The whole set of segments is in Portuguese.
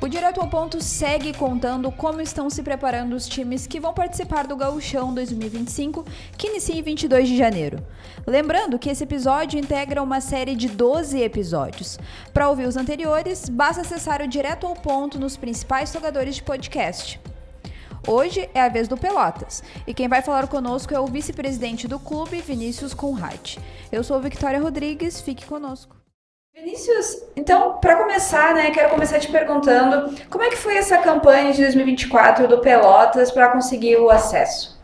O Direto ao Ponto segue contando como estão se preparando os times que vão participar do Gauchão 2025, que inicia em 22 de janeiro. Lembrando que esse episódio integra uma série de 12 episódios. Para ouvir os anteriores, basta acessar o Direto ao Ponto nos principais tocadores de podcast. Hoje é a vez do Pelotas, e quem vai falar conosco é o vice-presidente do clube, Vinícius Conrad. Eu sou Victoria Rodrigues, fique conosco. Vinícius, então, para começar, quero começar te perguntando como é que foi essa campanha de 2024 do Pelotas para conseguir o acesso?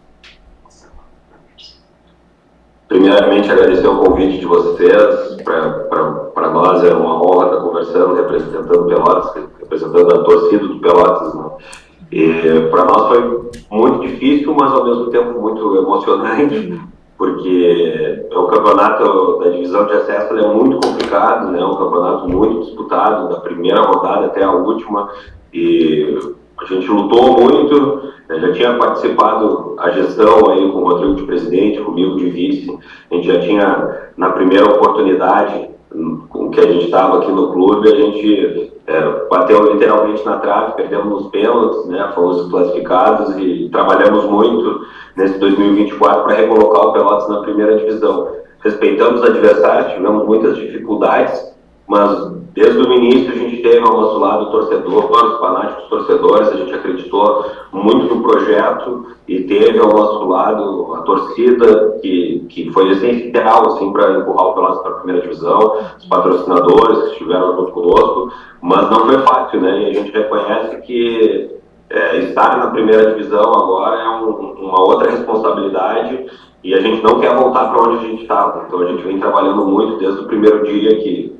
Primeiramente, agradecer o convite de vocês. Para nós é uma honra estar conversando, representando Pelotas, representando a torcida do Pelotas, né? E para nós foi muito difícil, mas ao mesmo tempo muito emocionante, porque o campeonato da divisão de acesso é muito complicado, né? Um campeonato muito disputado, da primeira rodada até a última, e a gente lutou muito, né? Já tinha participado a gestão aí com o Rodrigo de presidente, comigo de vice, a gente já tinha, na primeira oportunidade com que a gente estava aqui no clube, a gente bateu literalmente na trave, perdemos nos pênaltis, né? Fomos classificados e trabalhamos muito nesse 2024 para recolocar o Pelotas na primeira divisão. Respeitamos os adversários, tivemos muitas dificuldades, mas desde o início a gente teve ao nosso lado o torcedor, os fanáticos torcedores, a gente acreditou muito no projeto e teve ao nosso lado a torcida que foi essencial assim, para empurrar o Pelotas para a primeira divisão, os patrocinadores que estiveram junto conosco, mas não foi fácil, né? E a gente reconhece que estar na primeira divisão agora é uma outra responsabilidade e a gente não quer voltar para onde a gente estava. Então a gente vem trabalhando muito desde o primeiro dia que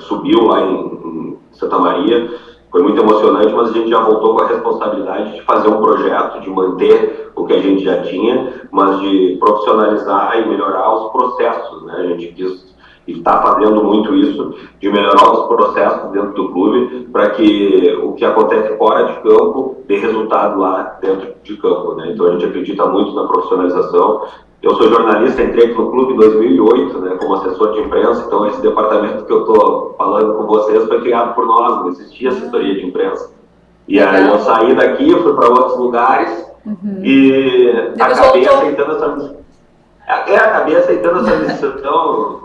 subiu lá em Santa Maria. Foi muito emocionante, mas a gente já voltou com a responsabilidade de fazer um projeto, de manter o que a gente já tinha, mas de profissionalizar e melhorar os processos, né? A gente quis e está fazendo muito isso, de melhorar os processos dentro do clube, para que o que acontece fora de campo dê resultado lá dentro de campo, né? Então a gente acredita muito na profissionalização. Eu sou jornalista, entrei no clube em 2008, né, como assessor de imprensa, então esse departamento que eu estou falando com vocês foi criado por nós, não existia assessoria de imprensa. E aí eu saí daqui, fui para outros lugares e acabei aceitando essa missão. Acabei aceitando essa missão,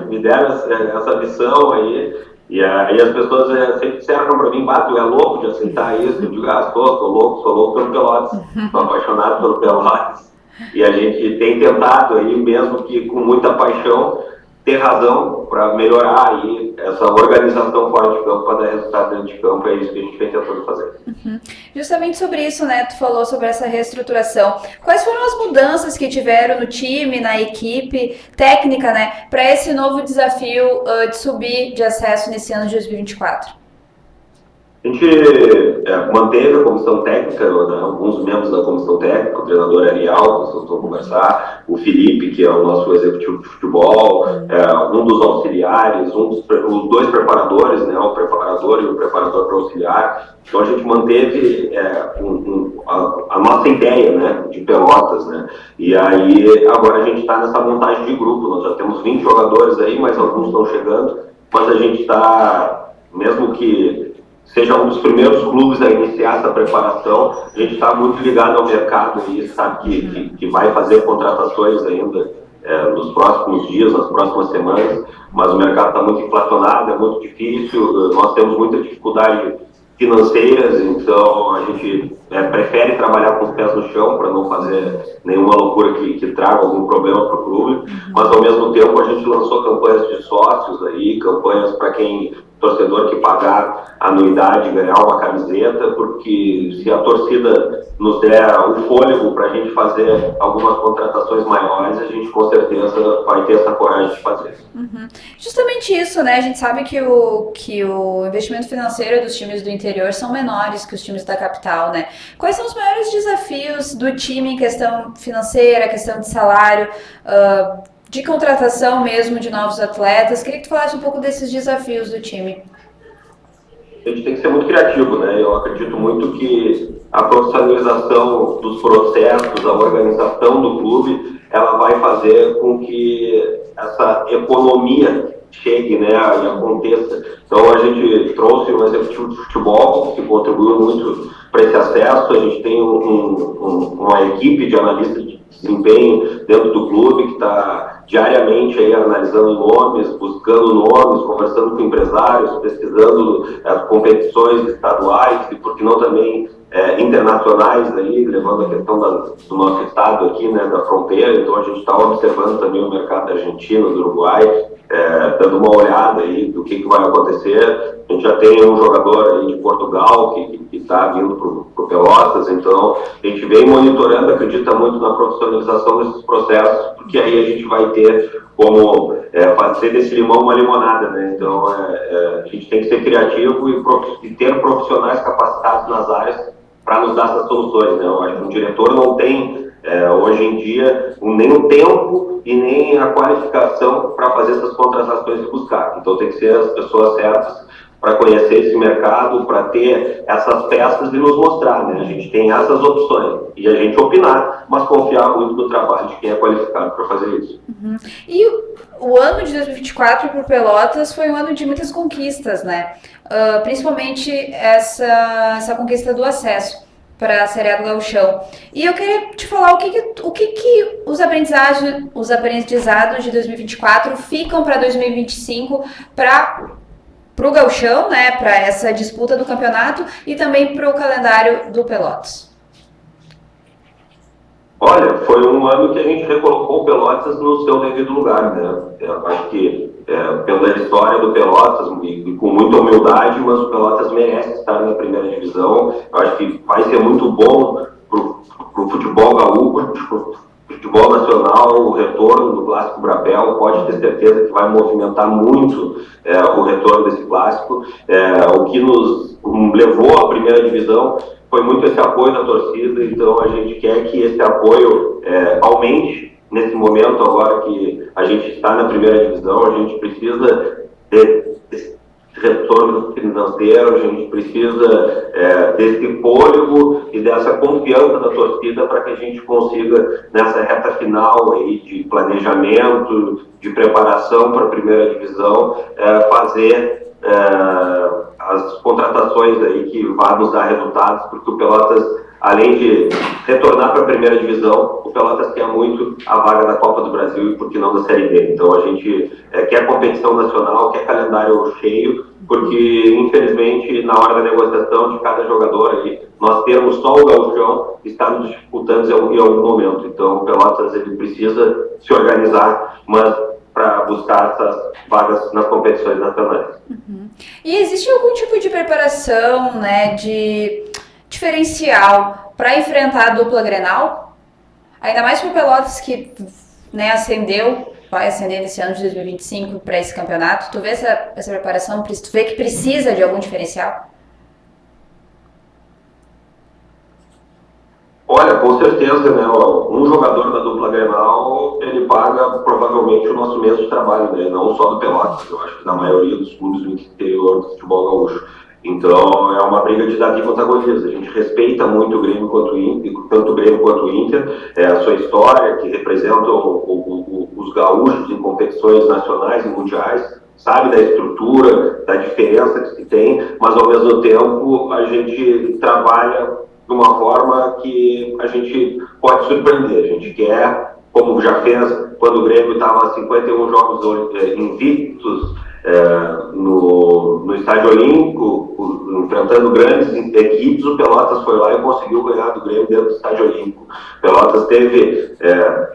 me deram essa missão aí, e aí as pessoas sempre disseram para mim, tu é louco de aceitar isso? Eu digo, sou louco pelo Pelotas, sou apaixonado pelo Pelotas. E a gente tem tentado aí, mesmo que com muita paixão, ter razão para melhorar aí essa organização fora de campo para dar resultado dentro de campo. É isso que a gente vem tentando fazer. Justamente sobre isso, né? Tu falou sobre essa reestruturação. Quais foram as mudanças que tiveram no time, na equipe técnica, né? Para esse novo desafio de subir de acesso nesse ano de 2024? A gente manteve a comissão técnica, né, alguns membros da comissão técnica, o treinador Ariel, que vocês vão conversar, o Felipe, que é o nosso executivo de futebol, um dos auxiliares, os dois preparadores, né, o preparador e o preparador para auxiliar. Então a gente manteve a nossa ideia, né, de Pelotas, né, e aí agora a gente está nessa montagem de grupo. Nós já temos 20 jogadores aí, mas alguns estão chegando, mas a gente está, mesmo que seja um dos primeiros clubes a iniciar essa preparação, a gente está muito ligado ao mercado e sabe que vai fazer contratações ainda nos próximos dias, nas próximas semanas, mas o mercado está muito inflacionado, é muito difícil, nós temos muita dificuldade financeiras, então a gente prefere trabalhar com os pés no chão para não fazer nenhuma loucura que traga algum problema para o clube, mas ao mesmo tempo a gente lançou campanhas de sócios aí, campanhas para quem torcedor que pagar anuidade ganhar uma camiseta, porque se a torcida nos der o fôlego para a gente fazer algumas contratações maiores, a gente com certeza vai ter essa coragem de fazer. Justamente isso, né? A gente sabe que o investimento financeiro dos times do interior são menores que os times da capital, né? Quais são os maiores desafios do time em questão financeira, questão de salário, de contratação mesmo de novos atletas? Queria que tu falasse um pouco desses desafios do time. A gente tem que ser muito criativo, né? Eu acredito muito que a profissionalização dos processos, a organização do clube, ela vai fazer com que essa economia chegue, né, e aconteça. Então a gente trouxe um executivo de futebol que contribuiu muito para esse acesso. A gente tem uma equipe de analistas de desempenho dentro do clube que está diariamente aí analisando nomes, buscando nomes, conversando com empresários, pesquisando as competições estaduais e, por que não, também internacionais, aí, levando a questão do nosso estado aqui, né, da fronteira. Então a gente está observando também o mercado da Argentina, do Uruguai, dando uma olhada aí do que vai acontecer. A gente já tem um jogador aí de Portugal que está vindo para o Pelotas, então a gente vem monitorando, acredita muito na profissionalização desses processos, porque aí a gente vai ter como fazer desse limão uma limonada, né? Então a gente tem que ser criativo e ter profissionais capacitados nas áreas para nos dar essas soluções, né? Eu acho que um diretor não tem hoje em dia nem o tempo e nem a qualificação para fazer essas contratações e buscar. Então tem que ser as pessoas certas para conhecer esse mercado, para ter essas peças e nos mostrar, né? A gente tem essas opções e a gente opinar, mas confiar muito no trabalho de quem é qualificado para fazer isso. Uhum. E o ano de 2024 para o Pelotas foi um ano de muitas conquistas, né? Principalmente essa conquista do acesso para a Série A do Gauchão. E eu queria te falar o que os aprendizados de 2024 ficam para 2025 para o Gauchão, né, para essa disputa do campeonato e também para o calendário do Pelotas. Olha, foi um ano que a gente recolocou o Pelotas no seu devido lugar, né? Eu acho que pela história do Pelotas e com muita humildade, mas o Pelotas merece estar na primeira divisão. Eu acho que vai ser muito bom para o futebol gaúcho, para o futebol nacional, o retorno do Clássico Brapel. Pode ter certeza que vai movimentar muito o retorno desse clássico. O que nos levou à primeira divisão foi muito esse apoio da torcida, então a gente quer que esse apoio aumente nesse momento agora que a gente está na primeira divisão. A gente precisa desse retorno financeiro, a gente precisa desse fôlego e dessa confiança da torcida para que a gente consiga, nessa reta final aí de planejamento, de preparação para a primeira divisão, fazer as contratações aí que vão nos dar resultados, porque o Pelotas, além de retornar para a primeira divisão, o Pelotas quer muito a vaga da Copa do Brasil e, por que não, da Série D. Então a gente quer competição nacional, quer calendário cheio, porque infelizmente na hora da negociação de cada jogador aí, nós temos só o gauchão, está nos dificultando em algum momento. Então o Pelotas ele precisa se organizar, mas para buscar essas vagas nas competições nacionais. Uhum. E existe algum tipo de preparação, né, de diferencial para enfrentar a dupla Grenal? Ainda mais para o Pelotas que, né, vai ascender nesse ano de 2025 para esse campeonato. Tu vê essa preparação? Tu vê que precisa de algum diferencial? Olha, com certeza, né? Um jogador da dupla Grenal, ele paga provavelmente o nosso mês de trabalho, né? Não só do Pelotas, eu acho que da maioria dos clubes do interior do futebol gaúcho. Então é uma briga de Davi contra Golias. A gente respeita muito o Grêmio quanto o Inter, tanto o Grêmio quanto o Inter, a sua história, que representam os gaúchos em competições nacionais e mundiais, sabe da estrutura, da diferença que se tem, mas ao mesmo tempo a gente trabalha de uma forma que a gente pode surpreender. A gente quer, como já fez quando o Grêmio estava 51 jogos invictos no Estádio Olímpico, enfrentando grandes equipes, o Pelotas foi lá e conseguiu ganhar do Grêmio dentro do Estádio Olímpico. O Pelotas teve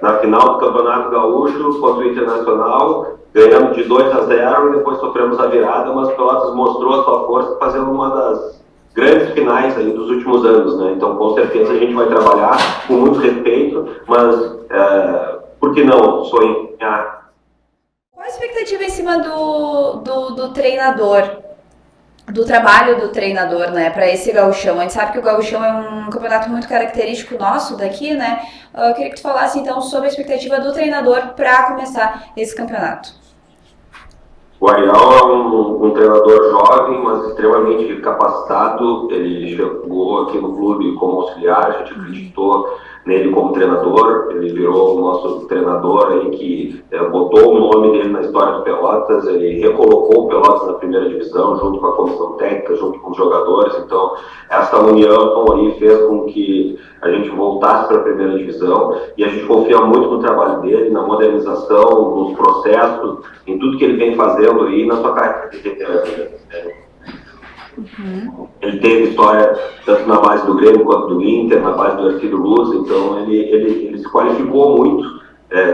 na final do Campeonato Gaúcho contra o Internacional, ganhamos de 2-0 e depois sofremos a virada, mas o Pelotas mostrou a sua força fazendo uma das grandes finais aí dos últimos anos, né? Então, com certeza, a gente vai trabalhar com muito respeito, mas por que não sonhar? Qual a expectativa em cima do treinador, do trabalho do treinador, né, para esse gauchão? A gente sabe que o gauchão é um campeonato muito característico nosso daqui, né? Eu queria que tu falasse, então, sobre a expectativa do treinador para começar esse campeonato. O Ariel é um treinador jovem, mas extremamente capacitado. Ele chegou aqui no clube como auxiliar, a gente acreditou nele como treinador. Ele virou o nosso treinador aí que botou o nome dele na história do Pelotas. Ele recolocou o Pelotas na primeira divisão junto com a comissão técnica, junto com os jogadores. Então essa união aí fez com que a gente voltasse para a primeira divisão, e a gente confia muito no trabalho dele, na modernização, nos processos, em tudo que ele vem fazendo aí na sua carreira de veterano. Ele teve história tanto na base do Grêmio quanto do Inter, na base do Ercílio Luz, então ele se qualificou muito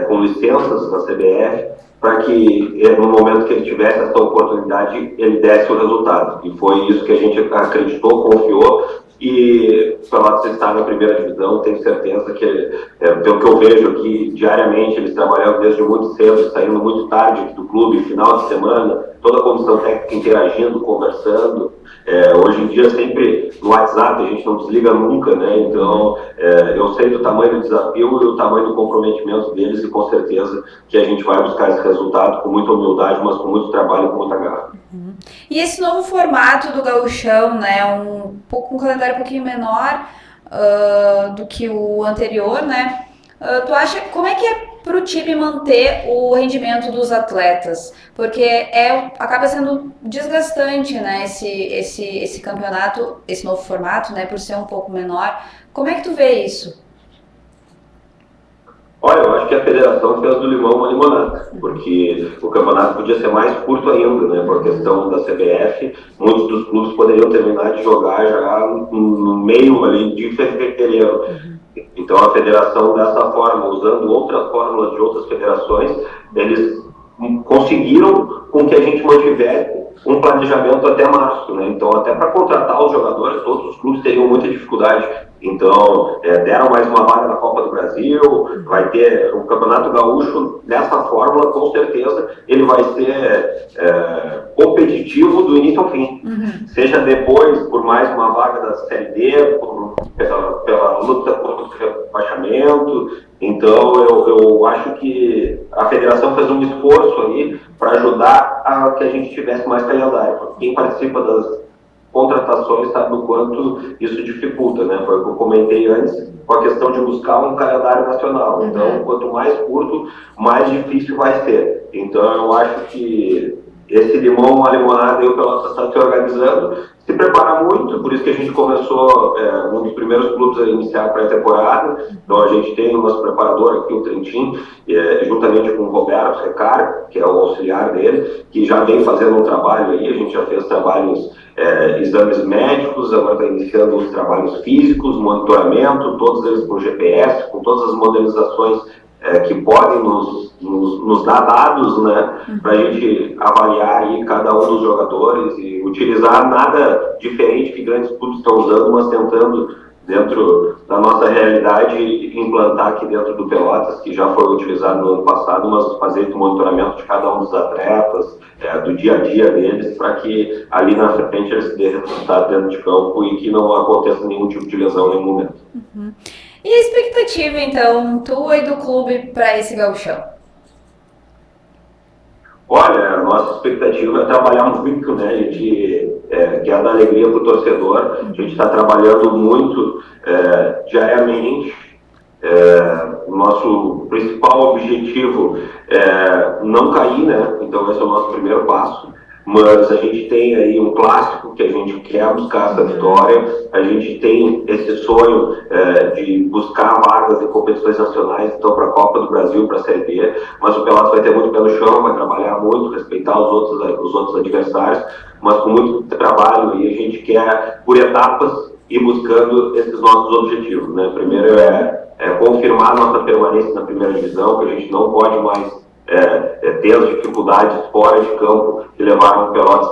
com licenças na CBF para que no momento que ele tivesse essa oportunidade ele desse o resultado, e foi isso que a gente acreditou, confiou, e o Pelotas está na primeira divisão. Tenho certeza que, pelo que eu vejo aqui diariamente, eles trabalhando desde muito cedo, saindo muito tarde aqui do clube, final de semana, toda a comissão técnica interagindo, conversando. Hoje em dia sempre no WhatsApp, a gente não desliga nunca, né? Então eu sei do tamanho do desafio e o tamanho do comprometimento deles, e com certeza que a gente vai buscar esse resultado com muita humildade, mas com muito trabalho e com muita garra. E esse novo formato do Gauchão, né, um calendário um pouquinho menor do que o anterior, né? Tu acha, como é que é para o time manter o rendimento dos atletas? Porque acaba sendo desgastante, né, esse campeonato, esse novo formato, né, por ser um pouco menor. Como é que tu vê isso? Olha, eu acho que a federação fez do limão uma limonada, porque o campeonato podia ser mais curto ainda, né, por questão da CBF. Muitos dos clubes poderiam terminar de jogar já no meio ali de fevereiro. Então a federação, dessa forma, usando outras fórmulas de outras federações, eles conseguiram com que a gente mantivesse um planejamento até março, né? Então até para contratar os jogadores, todos os clubes teriam muita dificuldade. Então deram mais uma vaga na Copa do Brasil, vai ter o Campeonato Gaúcho nessa fórmula, com certeza ele vai ser competitivo do início ao fim. Seja depois por mais uma vaga da Série D, pela luta contra o rebaixamento. Então eu acho que a federação fez um esforço aí para ajudar a que a gente tivesse mais calendário. Quem participa das contratações sabe o quanto isso dificulta, né? Foi o que eu comentei antes, com a questão de buscar um calendário nacional. Então, quanto mais curto, mais difícil vai ser. Então, eu acho que esse limão, uma limonada, e o Pelotas está se organizando, se prepara muito, por isso que a gente começou um dos primeiros clubes a iniciar a pré-temporada. Então a gente tem o nosso preparador aqui, o Trentin, juntamente com o Roberto Recaro, que é o auxiliar dele, que já vem fazendo um trabalho aí. A gente já fez trabalhos, exames médicos, agora está iniciando os trabalhos físicos, monitoramento, todos eles com GPS, com todas as modernizações que podem nos dar dados, né, para a gente avaliar aí cada um dos jogadores e utilizar nada diferente que grandes clubes estão usando, mas tentando, dentro da nossa realidade, implantar aqui dentro do Pelotas, que já foi utilizado no ano passado, mas fazer o monitoramento de cada um dos atletas, do dia a dia deles, para que ali na frente eles dêem resultado dentro de campo e que não aconteça nenhum tipo de lesão em nenhum momento. E a expectativa, então, tua e do clube para esse gauchão? Olha, a nossa expectativa é trabalhar muito, né? A gente quer dar alegria para o torcedor. A gente está trabalhando muito diariamente. O nosso principal objetivo é não cair, né? Então esse é o nosso primeiro passo. Mas a gente tem aí um clássico que a gente quer buscar essa vitória. A gente tem esse sonho de buscar vagas em competições nacionais, então para a Copa do Brasil, para a Série B. Mas o Pelotas vai ter muito pé no chão, vai trabalhar muito, respeitar os outros adversários, mas com muito trabalho, e a gente quer, por etapas, ir buscando esses nossos objetivos, né? Primeiro confirmar nossa permanência na primeira divisão, que a gente não pode mais ter as dificuldades fora de campo que levaram o Pelotas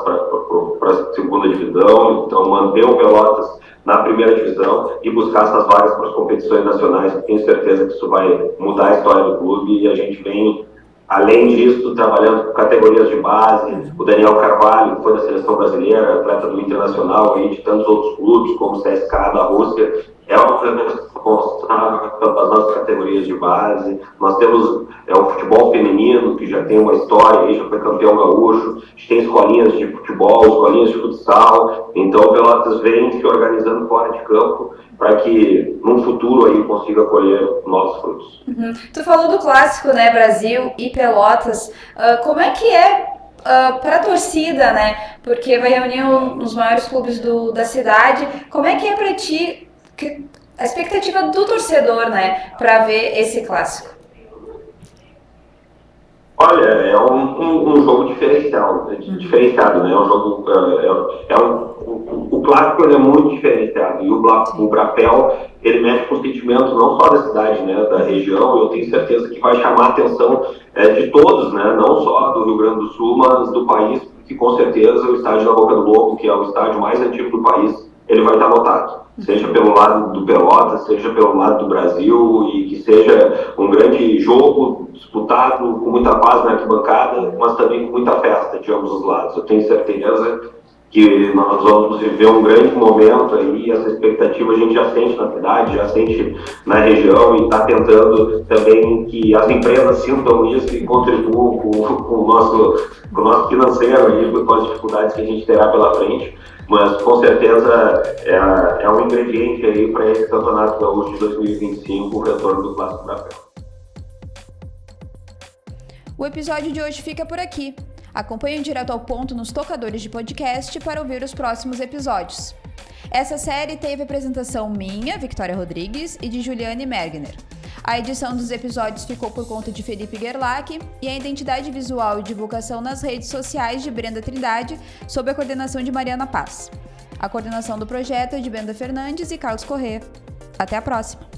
para a segunda divisão. Então manter o Pelotas na primeira divisão e buscar essas vagas para as competições nacionais. Tenho certeza que isso vai mudar a história do clube, e a gente vem, além disso, trabalhando com categorias de base. O Daniel Carvalho, que foi da seleção brasileira, atleta do Internacional, aí, de tantos outros clubes, como o CSKA da Rússia, é uma presença responsável pelas nossas categorias de base. Nós temos um futebol feminino que já tem uma história, aí, já foi campeão gaúcho, a gente tem escolinhas de futebol, escolinhas de futsal, então o Pelotas vem se organizando fora de campo para que num futuro aí consiga colher novos frutos. Uhum. Tu falou do clássico, né, Brasil e Pelotas, como é que é para a torcida, né, porque vai reunir os maiores clubes da cidade, como é que é para ti a expectativa do torcedor, né, para ver esse clássico? Olha, é um jogo diferenciado, né? É um jogo, o clássico ele é muito diferenciado e o Brapel ele mexe com o sentimento não só da cidade, né, da região. Eu tenho certeza que vai chamar a atenção de todos, né, não só do Rio Grande do Sul, mas do país, porque com certeza o estádio da Boca do Lobo, que é o estádio mais antigo do país, ele vai estar lotado. Seja pelo lado do Pelotas, seja pelo lado do Brasil, e que seja um grande jogo disputado com muita paz na arquibancada, mas também com muita festa de ambos os lados. Eu tenho certeza que nós vamos viver um grande momento aí, essa expectativa a gente já sente na cidade, já sente na região, e está tentando também que as empresas sintam isso e contribuam com o nosso financeiro aí, com as dificuldades que a gente terá pela frente. Mas com certeza é um ingrediente aí para esse Campeonato Gaúcho de 2025, o retorno do Clássico Brapel. O episódio de hoje fica por aqui. Acompanhe direto ao ponto nos tocadores de podcast para ouvir os próximos episódios. Essa série teve apresentação minha, Victoria Rodrigues, e de Juliane Mergner. A edição dos episódios ficou por conta de Felipe Gerlach e a identidade visual e divulgação nas redes sociais de Brenda Trindade, sob a coordenação de Mariana Paz. A coordenação do projeto é de Brenda Fernandes e Carlos Corrêa. Até a próxima!